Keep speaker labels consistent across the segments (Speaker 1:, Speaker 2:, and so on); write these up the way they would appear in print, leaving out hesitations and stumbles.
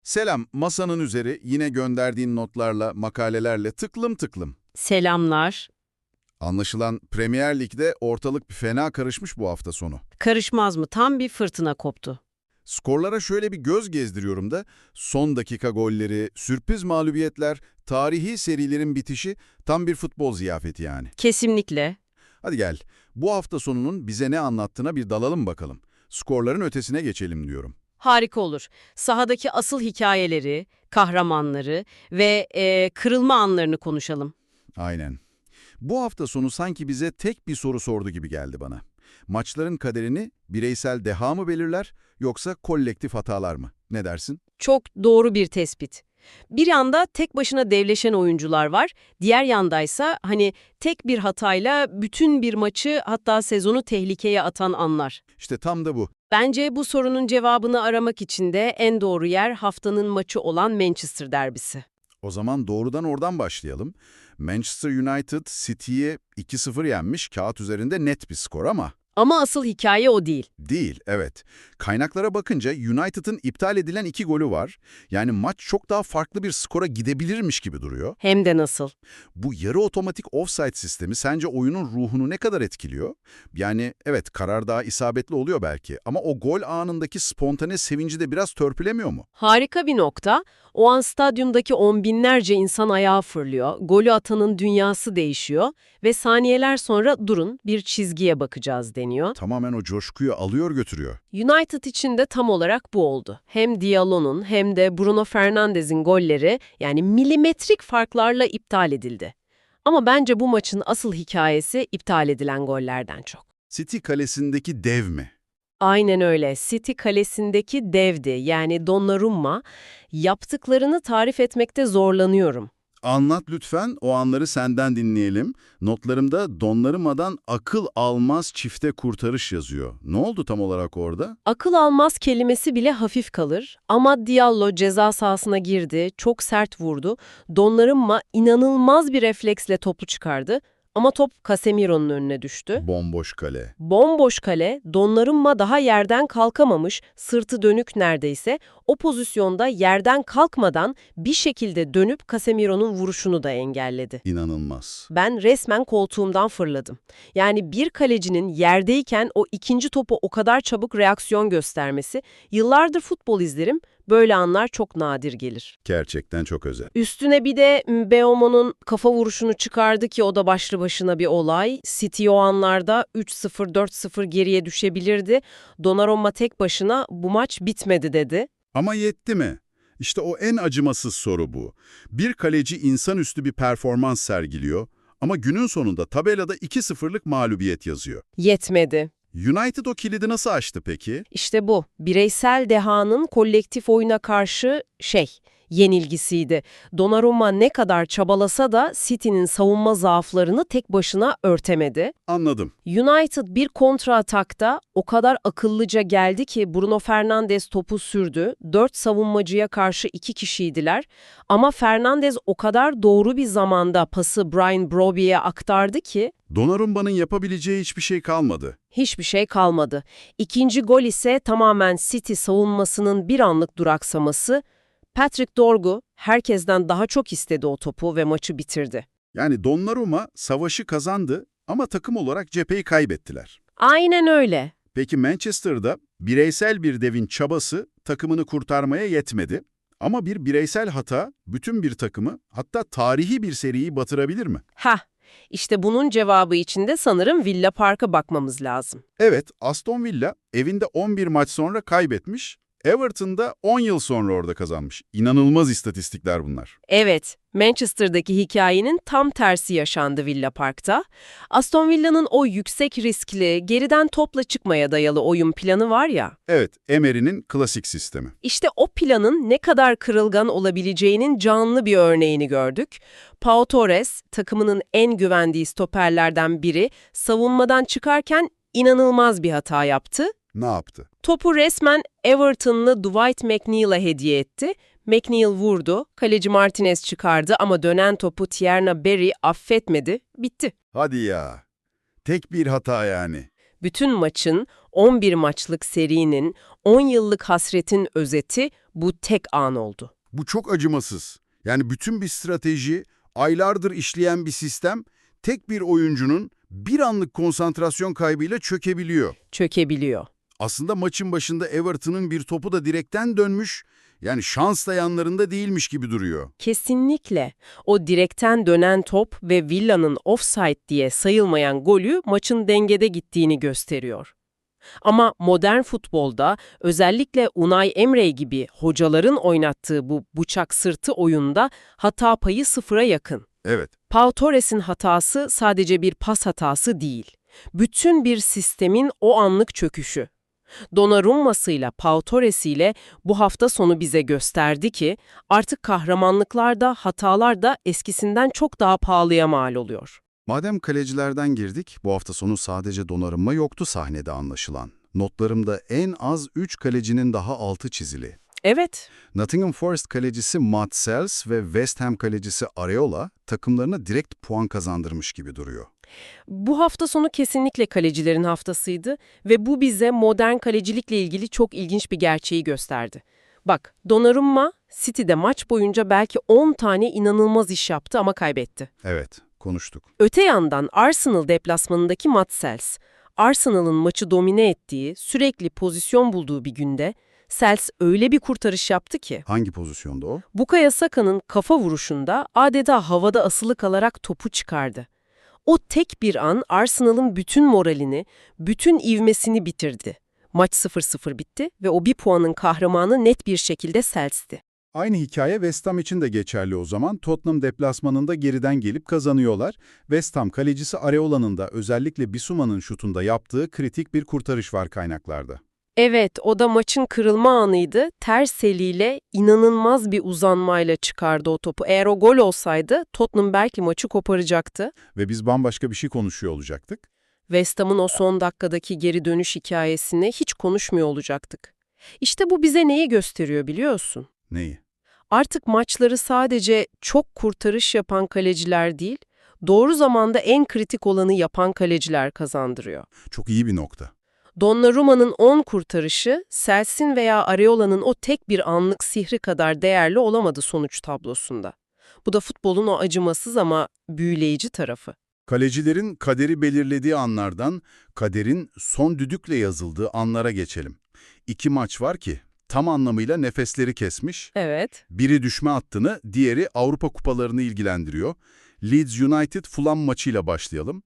Speaker 1: Selam, masanın üzeri yine gönderdiğin notlarla, makalelerle tıklım tıklım.
Speaker 2: Selamlar.
Speaker 1: Anlaşılan Premier Lig'de ortalık bir fena karışmış bu hafta sonu.
Speaker 2: Karışmaz mı? Tam bir fırtına koptu.
Speaker 1: Skorlara şöyle bir göz gezdiriyorum da, son dakika golleri, sürpriz mağlubiyetler, tarihi serilerin bitişi tam bir futbol ziyafeti yani.
Speaker 2: Kesinlikle.
Speaker 1: Hadi gel, bu hafta sonunun bize ne anlattığına bir dalalım bakalım. Skorların ötesine geçelim diyorum.
Speaker 2: Harika olur. Sahadaki asıl hikayeleri, kahramanları ve kırılma anlarını konuşalım.
Speaker 1: Aynen. Bu hafta sonu sanki bize tek bir soru sordu gibi geldi bana. Maçların kaderini bireysel deha mı belirler yoksa kolektif hatalar mı? Ne dersin?
Speaker 2: Çok doğru bir tespit. Bir yanda tek başına devleşen oyuncular var, diğer yandaysa tek bir hatayla bütün bir maçı hatta sezonu tehlikeye atan anlar.
Speaker 1: İşte tam da bu.
Speaker 2: Bence bu sorunun cevabını aramak için de en doğru yer haftanın maçı olan Manchester derbisi.
Speaker 1: O zaman doğrudan oradan başlayalım. Manchester United City'yi 2-0 yenmiş, kağıt üzerinde net bir skor ama
Speaker 2: Ama asıl hikaye o değil.
Speaker 1: değil, evet. Kaynaklara bakınca United'ın iptal edilen 2 golü var. Yani maç çok daha farklı bir skora gidebilirmiş gibi duruyor.
Speaker 2: Hem de nasıl.
Speaker 1: Bu yarı otomatik offside sistemi sence oyunun ruhunu ne kadar etkiliyor? Yani evet, karar daha isabetli oluyor belki ama o gol anındaki spontane sevinci de biraz törpülemiyor mu?
Speaker 2: Harika bir nokta. O an stadyumdaki on binlerce insan ayağa fırlıyor, golü atanın dünyası değişiyor ve saniyeler sonra durun bir çizgiye bakacağız deniyor.
Speaker 1: Tamamen o coşkuyu alıyor götürüyor.
Speaker 2: United için de tam olarak bu oldu. Hem Diallo'nun hem de Bruno Fernandes'in golleri yani milimetrik farklarla iptal edildi. Ama bence bu maçın asıl hikayesi iptal edilen gollerden çok.
Speaker 1: City kalesindeki dev mi?
Speaker 2: Aynen öyle. City kalesindeki devdi yani Donnarumma. Yaptıklarını tarif etmekte zorlanıyorum.
Speaker 1: Anlat lütfen, o anları senden dinleyelim. Notlarımda Donnarumma'dan akıl almaz çifte kurtarış yazıyor. Ne oldu tam olarak orada?
Speaker 2: Akıl almaz kelimesi bile hafif kalır ama Diallo ceza sahasına girdi, çok sert vurdu. Donnarumma inanılmaz bir refleksle topu çıkardı ama top Casemiro'nun önüne düştü.
Speaker 1: Bomboş kale.
Speaker 2: Bomboş kale, Donnarumma daha yerden kalkamamış, sırtı dönük neredeyse. O pozisyonda yerden kalkmadan bir şekilde dönüp Casemiro'nun vuruşunu da engelledi.
Speaker 1: İnanılmaz.
Speaker 2: Ben resmen koltuğumdan fırladım. Yani bir kalecinin yerdeyken o ikinci topu o kadar çabuk reaksiyon göstermesi, yıllardır futbol izlerim, böyle anlar çok nadir gelir.
Speaker 1: Gerçekten çok özel.
Speaker 2: Üstüne bir de Mbeumo'nun kafa vuruşunu çıkardı ki o da başlı başına bir olay. City o anlarda 3-0, 4-0 geriye düşebilirdi. Donnarumma tek başına bu maç bitmedi dedi.
Speaker 1: Ama yetti mi? İşte o en acımasız soru bu. Bir kaleci insanüstü bir performans sergiliyor ama günün sonunda tabelada 2-0'lık mağlubiyet yazıyor.
Speaker 2: Yetmedi.
Speaker 1: United o kilidi nasıl açtı peki?
Speaker 2: İşte bu. Bireysel dehanın kolektif oyuna karşı yenilgisiydi. Donnarumma ne kadar çabalasa da City'nin savunma zaaflarını tek başına örtemedi.
Speaker 1: Anladım.
Speaker 2: United bir kontra atakta o kadar akıllıca geldi ki Bruno Fernandes topu sürdü. 4 savunmacıya karşı 2 kişiydiler. Ama Fernandes o kadar doğru bir zamanda pası Brian Broby'ye aktardı ki
Speaker 1: Donnarumma'nın yapabileceği hiçbir şey kalmadı.
Speaker 2: hiçbir şey kalmadı. İkinci gol ise tamamen City savunmasının bir anlık duraksaması. Patrick Dorgu herkesten daha çok istedi o topu ve maçı bitirdi.
Speaker 1: Yani Donnarumma savaşı kazandı ama takım olarak cepheyi kaybettiler.
Speaker 2: Aynen öyle.
Speaker 1: Peki Manchester'da bireysel bir devin çabası takımını kurtarmaya yetmedi. Ama bir bireysel hata bütün bir takımı, hatta tarihi bir seriyi batırabilir mi?
Speaker 2: İşte bunun cevabı için de sanırım Villa Park'a bakmamız lazım.
Speaker 1: Evet, Aston Villa evinde 11 maç sonra kaybetmiş, Everton'da 10 yıl sonra orada kazanmış. İnanılmaz istatistikler bunlar.
Speaker 2: Evet, Manchester'daki hikayenin tam tersi yaşandı Villa Park'ta. Aston Villa'nın o yüksek riskli, geriden topla çıkmaya dayalı oyun planı var ya,
Speaker 1: Evet, Emery'nin klasik sistemi.
Speaker 2: işte o planın ne kadar kırılgan olabileceğinin canlı bir örneğini gördük. Pau Torres, takımının en güvendiği stoperlerden biri, savunmadan çıkarken inanılmaz bir hata yaptı.
Speaker 1: Ne yaptı?
Speaker 2: Topu resmen Everton'lı Dwight McNeil'a hediye etti. McNeil vurdu, kaleci Martinez çıkardı ama dönen topu Tierna Berry affetmedi, bitti.
Speaker 1: Hadi ya. Tek bir hata yani.
Speaker 2: Bütün maçın, 11 maçlık serinin, 10 yıllık hasretin özeti Bu tek an oldu.
Speaker 1: Bu çok acımasız. Yani bütün bir strateji, aylardır işleyen bir sistem, tek bir oyuncunun bir anlık konsantrasyon kaybıyla çökebiliyor.
Speaker 2: Çökebiliyor.
Speaker 1: Aslında maçın başında Everton'ın bir topu da direkten dönmüş, yani şans da yanlarında değilmiş gibi duruyor.
Speaker 2: Kesinlikle. O direkten dönen top ve Villa'nın offside diye sayılmayan golü maçın dengede gittiğini gösteriyor. Ama modern futbolda özellikle Unai Emre gibi hocaların oynattığı bu bıçak sırtı oyunda hata payı sıfıra yakın.
Speaker 1: Evet,
Speaker 2: Pau Torres'in hatası sadece bir pas hatası değil. Bütün bir sistemin o anlık çöküşü. Donnarumma'sıyla Pau Torres'iyle bu hafta sonu bize gösterdi ki artık kahramanlıklar da hatalar da eskisinden çok daha pahalıya mal oluyor.
Speaker 1: madem kalecilerden girdik, bu hafta sonu sadece Donnarumma yoktu sahnede anlaşılan. Notlarımda en az 3 kalecinin daha altı çizili.
Speaker 2: Evet,
Speaker 1: Nottingham Forest kalecisi Matt Sells ve West Ham kalecisi Areola takımlarına direkt puan kazandırmış gibi duruyor.
Speaker 2: bu hafta sonu kesinlikle kalecilerin haftasıydı ve bu bize modern kalecilikle ilgili çok ilginç bir gerçeği gösterdi. Bak, Donnarumma City'de maç boyunca belki 10 tane inanılmaz iş yaptı ama kaybetti.
Speaker 1: Evet, konuştuk.
Speaker 2: Öte yandan Arsenal deplasmanındaki Matt Sells, Arsenal'ın maçı domine ettiği, sürekli pozisyon bulduğu bir günde Sells öyle bir kurtarış yaptı ki,
Speaker 1: Hangi pozisyonda o?
Speaker 2: Bukayo Saka'nın kafa vuruşunda adeta havada asılı kalarak topu çıkardı. O tek bir an Arsenal'ın bütün moralini, bütün ivmesini bitirdi. Maç 0-0 bitti ve o bir puanın kahramanı net bir şekilde Sells'ti.
Speaker 1: Aynı hikaye West Ham için de geçerli o zaman. Tottenham deplasmanında geriden gelip kazanıyorlar. West Ham kalecisi Areola'nın da özellikle Bissouma'nın şutunda yaptığı kritik bir kurtarış var kaynaklarda.
Speaker 2: Evet, o da maçın kırılma anıydı. Ters eliyle inanılmaz bir uzanmayla çıkardı o topu. Eğer o gol olsaydı Tottenham belki maçı koparacaktı.
Speaker 1: Ve biz bambaşka bir şey konuşuyor olacaktık.
Speaker 2: West Ham'ın o son dakikadaki geri dönüş hikayesini hiç konuşmuyor olacaktık. İşte bu bize neyi gösteriyor biliyorsun?
Speaker 1: Neyi?
Speaker 2: Artık maçları sadece çok kurtarış yapan kaleciler değil, doğru zamanda en kritik olanı yapan kaleciler kazandırıyor.
Speaker 1: Çok iyi bir nokta.
Speaker 2: Donnarumma'nın 10 kurtarışı, Selsin veya Areola'nın o tek bir anlık sihri kadar değerli olamadı sonuç tablosunda. Bu da futbolun o acımasız ama büyüleyici tarafı.
Speaker 1: Kalecilerin kaderi belirlediği anlardan kaderin son düdükle yazıldığı anlara geçelim. 2 maç var ki tam anlamıyla nefesleri kesmiş.
Speaker 2: Evet.
Speaker 1: Biri düşme hattını, diğeri Avrupa kupalarını ilgilendiriyor. Leeds United Fulham maçıyla başlayalım.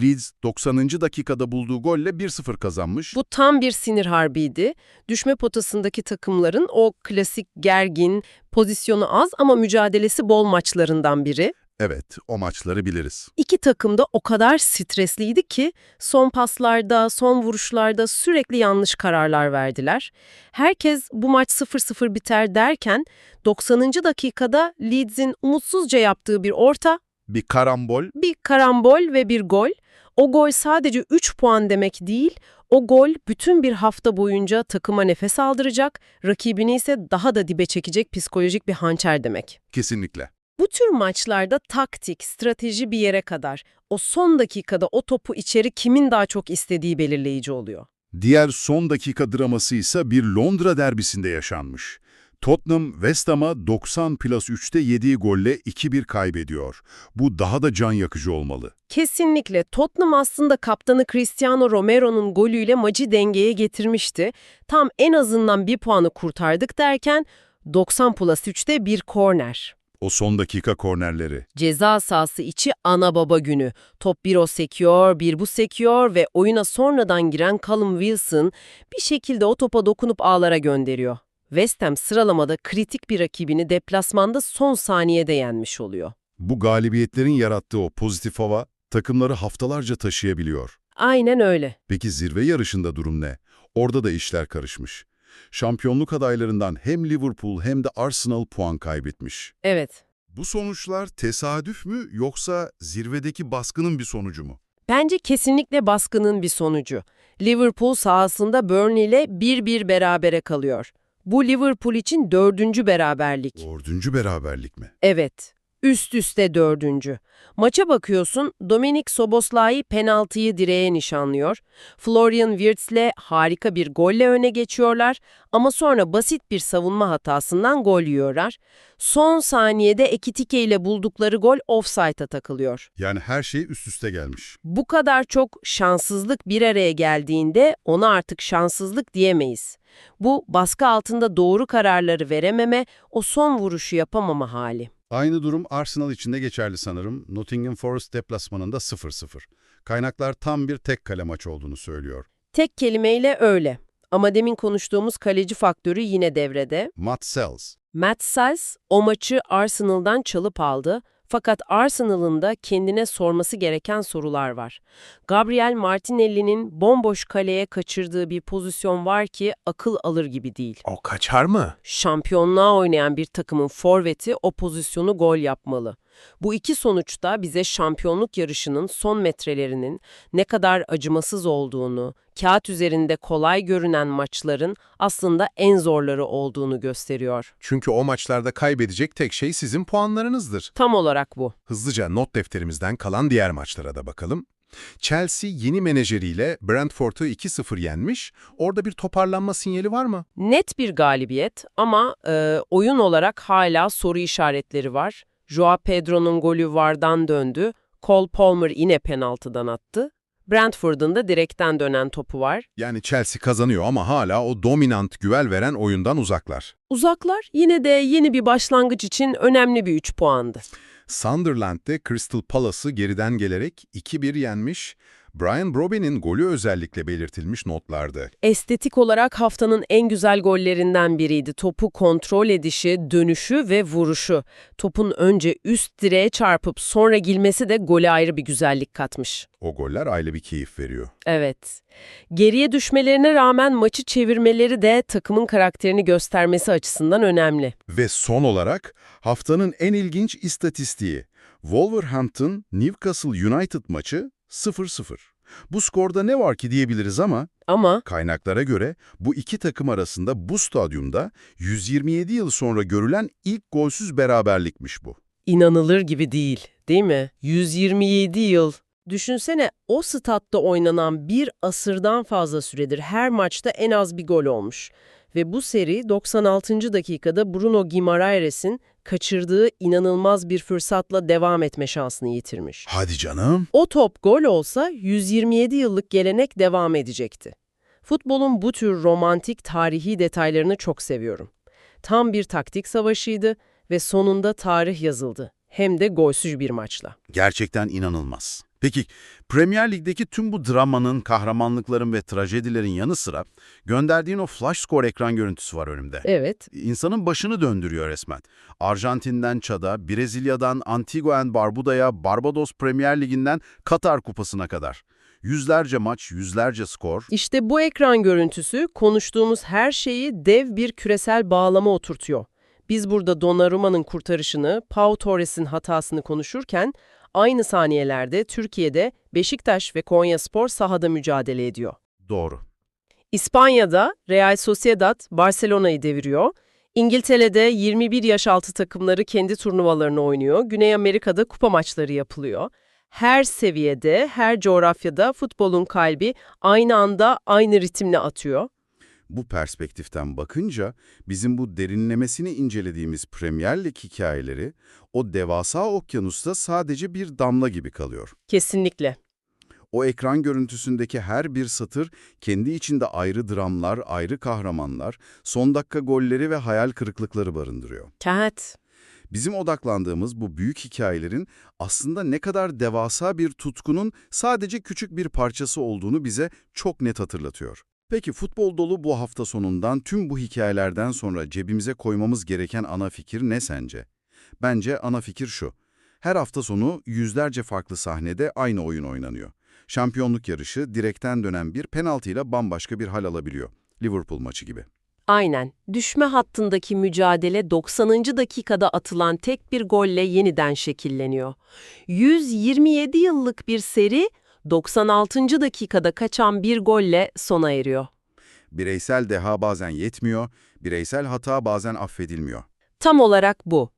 Speaker 1: Leeds 90. dakikada bulduğu golle 1-0 kazanmış.
Speaker 2: Bu tam bir sinir harbiydi. Düşme potasındaki takımların o klasik gergin, pozisyonu az ama mücadelesi bol maçlarından biri.
Speaker 1: Evet, o maçları biliriz.
Speaker 2: İki takım da o kadar stresliydi ki son paslarda, son vuruşlarda sürekli yanlış kararlar verdiler. Herkes bu maç 0-0 biter derken 90. dakikada Leeds'in umutsuzca yaptığı bir orta,
Speaker 1: Bir karambol.
Speaker 2: bir karambol ve bir gol. O gol sadece 3 puan demek değil, o gol bütün bir hafta boyunca takıma nefes aldıracak, rakibini ise daha da dibe çekecek psikolojik bir hançer demek.
Speaker 1: Kesinlikle.
Speaker 2: Bu tür maçlarda taktik, strateji bir yere kadar, o son dakikada o topu içeri kimin daha çok istediği belirleyici oluyor.
Speaker 1: Diğer son dakika draması ise bir Londra derbisinde yaşanmış. Tottenham, West Ham'a 90+3'te yediği golle 2-1 kaybediyor. Bu daha da can yakıcı olmalı.
Speaker 2: Kesinlikle Tottenham aslında kaptanı Cristiano Romero'nun golüyle maçı dengeye getirmişti. Tam en azından bir puanı kurtardık derken 90+3'te bir korner.
Speaker 1: O son dakika kornerleri.
Speaker 2: Ceza sahası içi ana baba günü. Top bir o sekiyor, bir bu sekiyor ve oyuna sonradan giren Callum Wilson bir şekilde o topa dokunup ağlara gönderiyor. West Ham sıralamada kritik bir rakibini deplasmanda son saniyede yenmiş oluyor.
Speaker 1: Bu galibiyetlerin yarattığı o pozitif hava takımları haftalarca taşıyabiliyor.
Speaker 2: Aynen öyle.
Speaker 1: Peki zirve yarışında durum ne? Orada da işler karışmış. Şampiyonluk adaylarından hem Liverpool hem de Arsenal puan kaybetmiş.
Speaker 2: Evet.
Speaker 1: Bu sonuçlar tesadüf mü yoksa zirvedeki baskının bir sonucu mu?
Speaker 2: Bence kesinlikle baskının bir sonucu. Liverpool sahasında Burnley ile 1-1 berabere kalıyor. Bu Liverpool için 4. beraberlik.
Speaker 1: 4. beraberlik mi?
Speaker 2: Evet. Üst üste 4. Maça bakıyorsun, Dominik Szoboszlai penaltıyı direğe nişanlıyor. Florian Wirtz'le harika bir golle öne geçiyorlar ama sonra basit bir savunma hatasından gol yiyorlar. Son saniyede Ekitike ile buldukları gol ofsayta takılıyor.
Speaker 1: Yani her şey üst üste gelmiş.
Speaker 2: Bu kadar çok şanssızlık bir araya geldiğinde ona artık şanssızlık diyemeyiz. Bu baskı altında doğru kararları verememe, o son vuruşu yapamama hali.
Speaker 1: Aynı durum Arsenal için de geçerli sanırım. Nottingham Forest deplasmanında 0-0. Kaynaklar tam bir tek kale maçı olduğunu söylüyor.
Speaker 2: Tek kelimeyle öyle. Ama demin konuştuğumuz kaleci faktörü yine devrede.
Speaker 1: Matt Sells.
Speaker 2: Matt Sells o maçı Arsenal'dan çalıp aldı. Fakat Arsenal'ın da kendine sorması gereken sorular var. Gabriel Martinelli'nin bomboş kaleye kaçırdığı bir pozisyon var ki akıl alır gibi değil.
Speaker 3: O kaçar mı?
Speaker 2: Şampiyonluğa oynayan bir takımın forveti o pozisyonu gol yapmalı. Bu iki sonuç da bize şampiyonluk yarışının son metrelerinin ne kadar acımasız olduğunu, kağıt üzerinde kolay görünen maçların aslında en zorları olduğunu gösteriyor.
Speaker 3: Çünkü o maçlarda kaybedecek tek şey sizin puanlarınızdır.
Speaker 2: Tam olarak bu.
Speaker 3: Hızlıca not defterimizden kalan diğer maçlara da bakalım. Chelsea yeni menajeriyle Brentford'u 2-0 yenmiş. Orada bir toparlanma sinyali var mı?
Speaker 2: Net bir galibiyet ama oyun olarak hala soru işaretleri var. Joao Pedro'nun golü VAR'dan döndü. Cole Palmer yine penaltıdan attı. Brentford'un da direkten dönen topu var.
Speaker 3: Yani Chelsea kazanıyor ama hala o dominant güvel veren oyundan uzaklar.
Speaker 2: Uzaklar yine de yeni bir başlangıç için önemli bir 3 puandı.
Speaker 3: Sunderland'de Crystal Palace'ı geriden gelerek 2-1 yenmiş. Brian Broby'nin golü özellikle belirtilmiş notlardı.
Speaker 2: Estetik olarak haftanın en güzel gollerinden biriydi. Topu kontrol edişi, dönüşü ve vuruşu. Topun önce üst direğe çarpıp sonra girmesi de gole ayrı bir güzellik katmış.
Speaker 3: O goller ayrı bir keyif veriyor.
Speaker 2: Evet. Geriye düşmelerine rağmen maçı çevirmeleri de takımın karakterini göstermesi açısından önemli.
Speaker 1: Ve son olarak haftanın en ilginç istatistiği. Wolverhampton-Newcastle United maçı 0-0. Bu skorda ne var ki diyebiliriz ama kaynaklara göre bu iki takım arasında bu stadyumda 127 yıl sonra görülen ilk golsüz beraberlikmiş bu.
Speaker 2: İnanılır gibi değil mi? 127 yıl. Düşünsene o statta oynanan bir asırdan fazla süredir her maçta en az bir gol olmuş. Ve bu seri 96. dakikada Bruno Guimaraes'in kaçırdığı inanılmaz bir fırsatla devam etme şansını yitirmiş.
Speaker 1: Hadi canım.
Speaker 2: O top gol olsa 127 yıllık gelenek devam edecekti. Futbolun bu tür romantik tarihi detaylarını çok seviyorum. Tam bir taktik savaşıydı ve sonunda tarih yazıldı. Hem de golsüz bir maçla.
Speaker 1: Gerçekten inanılmaz. Peki, Premier Lig'deki tüm bu dramanın, kahramanlıkların ve trajedilerin yanı sıra gönderdiğin o flash score ekran görüntüsü var önümde.
Speaker 2: Evet.
Speaker 1: İnsanın başını döndürüyor resmen. Arjantin'den Çad'a, Brezilya'dan Antigua and Barbuda'ya, Barbados Premier Ligi'nden Katar Kupası'na kadar. Yüzlerce maç, yüzlerce skor.
Speaker 2: İşte bu ekran görüntüsü konuştuğumuz her şeyi dev bir küresel bağlama oturtuyor. Biz burada Donnarumma'nın kurtarışını, Pau Torres'in hatasını konuşurken aynı saniyelerde Türkiye'de Beşiktaş ve Konyaspor sahada mücadele ediyor.
Speaker 1: Doğru.
Speaker 2: İspanya'da Real Sociedad Barcelona'yı deviriyor. İngiltere'de 21 yaş altı takımları kendi turnuvalarını oynuyor. Güney Amerika'da kupa maçları yapılıyor. Her seviyede, her coğrafyada futbolun kalbi aynı anda aynı ritimle atıyor.
Speaker 1: Bu perspektiften bakınca bizim bu derinlemesini incelediğimiz Premier Lig hikayeleri o devasa okyanusta sadece bir damla gibi kalıyor.
Speaker 2: Kesinlikle.
Speaker 1: O ekran görüntüsündeki her bir satır kendi içinde ayrı dramlar, ayrı kahramanlar, son dakika golleri ve hayal kırıklıkları barındırıyor.
Speaker 2: Kağıt.
Speaker 1: Bizim odaklandığımız bu büyük hikayelerin aslında ne kadar devasa bir tutkunun sadece küçük bir parçası olduğunu bize çok net hatırlatıyor. Peki futbol dolu bu hafta sonundan tüm bu hikayelerden sonra cebimize koymamız gereken ana fikir ne sence? Bence ana fikir şu. Her hafta sonu yüzlerce farklı sahnede aynı oyun oynanıyor. Şampiyonluk yarışı direkten dönen bir penaltıyla bambaşka bir hal alabiliyor. Liverpool maçı gibi.
Speaker 2: Aynen. Düşme hattındaki mücadele 90. dakikada atılan tek bir golle yeniden şekilleniyor. 127 yıllık bir seri 96. dakikada kaçan bir golle sona eriyor.
Speaker 1: Bireysel deha bazen yetmiyor, bireysel hata bazen affedilmiyor.
Speaker 2: Tam olarak bu.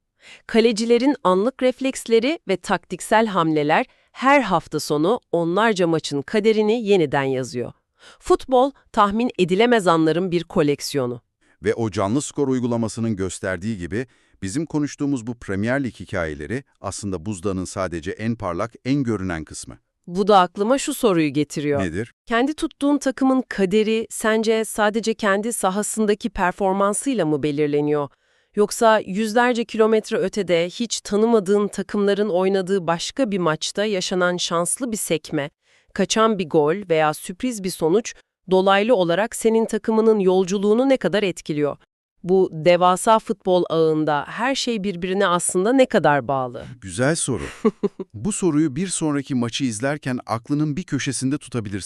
Speaker 2: Kalecilerin anlık refleksleri ve taktiksel hamleler her hafta sonu onlarca maçın kaderini yeniden yazıyor. Futbol, tahmin edilemez anların bir koleksiyonu.
Speaker 1: Ve o canlı skor uygulamasının gösterdiği gibi bizim konuştuğumuz bu Premier Lig hikayeleri aslında buzdağının sadece en parlak, en görünen kısmı.
Speaker 2: Bu da aklıma şu soruyu getiriyor.
Speaker 1: Nedir?
Speaker 2: Kendi tuttuğun takımın kaderi sence sadece kendi sahasındaki performansıyla mı belirleniyor? Yoksa yüzlerce kilometre ötede hiç tanımadığın takımların oynadığı başka bir maçta yaşanan şanslı bir sekme, kaçan bir gol veya sürpriz bir sonuç dolaylı olarak senin takımının yolculuğunu ne kadar etkiliyor? Bu devasa futbol ağında her şey birbirine aslında ne kadar bağlı?
Speaker 1: Güzel soru. Bu soruyu bir sonraki maçı izlerken aklının bir köşesinde tutabilirsin.